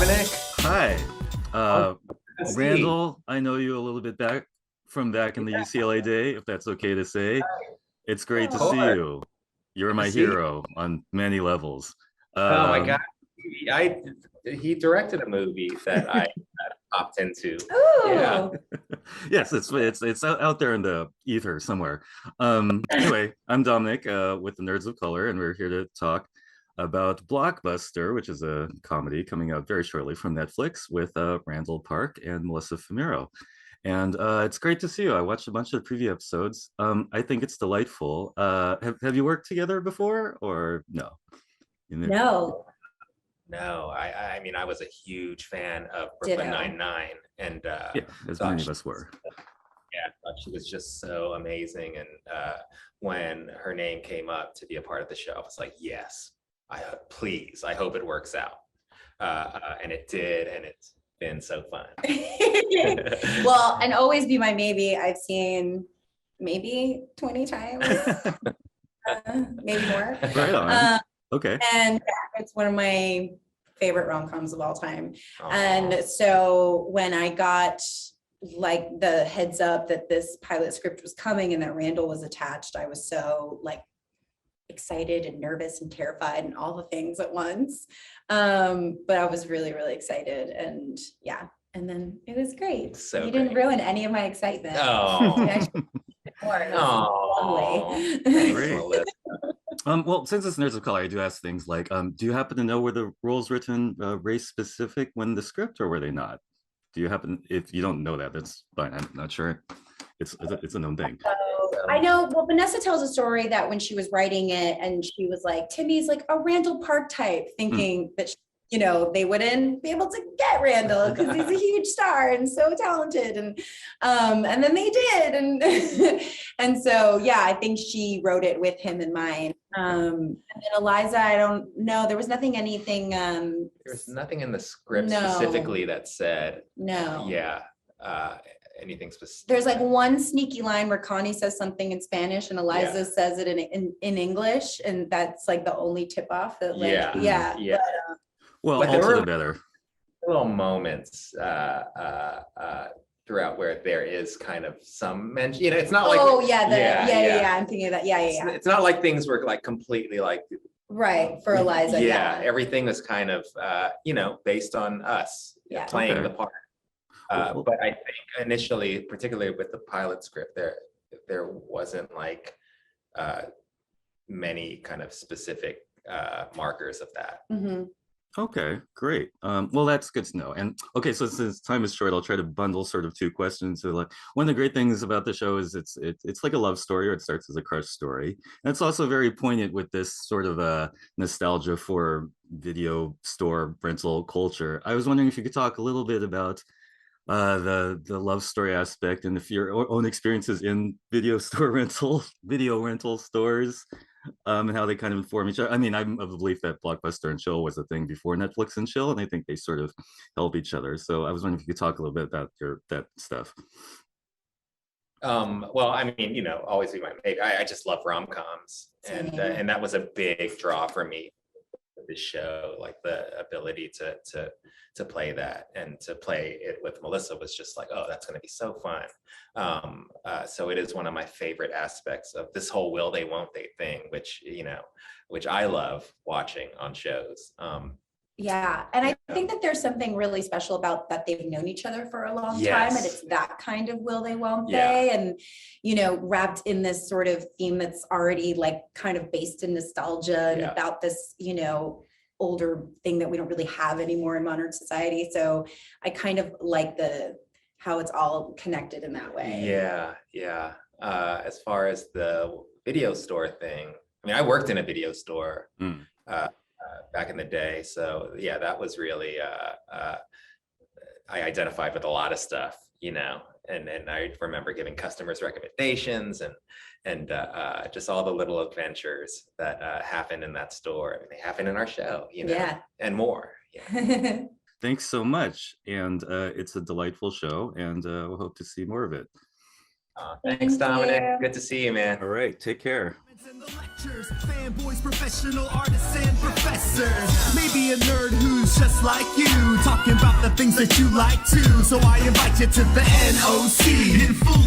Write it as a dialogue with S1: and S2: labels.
S1: Dominic.
S2: Hi. Uh,
S1: Good to see you.
S2: Randall, I know you a little bit back in the UCLA day, if that's okay to say. It's great
S1: Of
S2: to see
S1: course.
S2: you. You're
S1: Good to
S2: my
S1: see you.
S2: hero on many levels.
S1: Oh my God.
S2: Um,
S1: I he directed a movie that I popped into. Yeah.
S3: Ooh,
S2: yes, it's out there in the ether somewhere. Anyway, I'm Dominic with the Nerds of Color, and we're here to talk about Blockbuster, which is a comedy coming out very shortly from Netflix with Randall Park and Melissa Fumero. And it's great to see you. I watched a bunch of the preview episodes. I think it's delightful. Have you worked together before or no?
S3: no,
S1: No, I mean I was a huge fan of Brooklyn
S3: ditto.
S1: Nine-Nine and
S2: Yeah, as
S1: thought
S2: many
S1: she,
S2: of us were.
S1: yeah, thought she was just so amazing. And when her name came up to be a part of the show, I was like, yes, please, I hope it works out. And it did, and it's been so fun.
S3: Well, and Always Be My Maybe, I've seen maybe 20 times, maybe more.
S2: Right on.
S3: Um,
S2: Okay.
S3: and yeah, it's one of my favorite rom-coms of all time.
S1: Aw.
S3: And so when I got like the heads up that this pilot script was coming and that Randall was attached, I was so like excited and nervous and terrified and all the things at once. But I was really, really excited, and yeah, and then it was great.
S1: So
S3: you didn't
S1: great.
S3: ruin any of my excitement.
S1: Oh.
S3: You actually did more. It was
S1: Oh,
S3: lovely.
S1: thanks,
S2: Great.
S1: Melissa.
S2: Well, since it's Nerds of Color, I do ask things like, do you happen to know were the roles written race specific when the script, or were they not? Do you happen? If you don't know that, that's fine. I'm not sure. It's a known thing.
S3: So, I know, well, Vanessa tells a story that when she was writing it and she was like, Timmy's like a Randall Park type, thinking that, they wouldn't be able to get Randall because he's a huge star and so talented. And then they did. And, and so, yeah, I think she wrote it with him in mind. And then Eliza, I don't know. There was anything.
S1: There's nothing in the script
S3: No.
S1: specifically that said,
S3: No.
S1: yeah, anything specific.
S3: There's like one sneaky line where Connie says something in Spanish and Eliza
S1: Yeah.
S3: says it in English, and that's like the only tip off that like
S1: Yeah.
S3: yeah.
S2: Well,
S1: But
S2: all
S1: there
S2: to
S1: were-
S2: the better.
S1: little moments throughout where there is kind of some mention. It's not like
S3: Oh yeah,
S1: yeah.
S3: I'm thinking of that. Yeah.
S1: It's not like things were like completely like
S3: Right, for Eliza.
S1: yeah. Everything was kind of based on us
S3: Yeah.
S1: playing
S2: Okay.
S1: the part.
S2: Well-
S1: But I think initially, particularly with the pilot script, there wasn't like many kind of specific markers of that.
S3: Mhm.
S2: Okay, great. Well, that's good to know. And okay, so since time is short, I'll try to bundle sort of two questions. So, like, one of the great things about the show is it's like a love story, or it starts as a crush story, and it's also very poignant with this sort of nostalgia for video store rental culture. I was wondering if you could talk a little bit about the love story aspect, and if your own experiences in video rental stores, and how they kind of inform each other. I mean, I'm of the belief that Blockbuster and Chill was a thing before Netflix and Chill, and I think they sort of help each other. So I was wondering if you could talk a little bit about that stuff.
S1: Well, I mean, always be my maybe. I just love rom-coms, and
S3: Same.
S1: and that was a big draw for me. This show, like the ability to play that and to play it with Melissa was just like, oh, that's going to be so fun. So it is one of my favorite aspects of this whole will they won't they thing, which I love watching on shows.
S3: Yeah, and I
S1: Yeah.
S3: think that there's something really special about that they've known each other for a long time, and
S1: Yes.
S3: it's that kind of will they won't
S1: Yeah.
S3: they, and wrapped in this sort of theme that's already like kind of based in nostalgia and
S1: Yeah.
S3: about this older thing that we don't really have anymore in modern society. So I kind of like how it's all connected in that way.
S1: Yeah. As far as the video store thing, I mean, I worked in a video store.
S2: Mm.
S1: Back in the day. So yeah, that was really, I identified with a lot of stuff, and I remember giving customers recommendations and just all the little adventures that happen in that store. I mean, they happen in our show,
S3: Yeah.
S1: and more. Yeah.
S2: Thanks so much, and it's a delightful show, and we'll hope to see more of it.
S1: Thanks,
S3: Thank
S1: Dominic.
S3: you.
S1: Good to see you, man.
S2: All right, take care.
S4: In the lectures, fanboys, professional artists, and professors. Maybe a nerd who's just like you, talking about the things that you like too. So I invite you to the NOC in full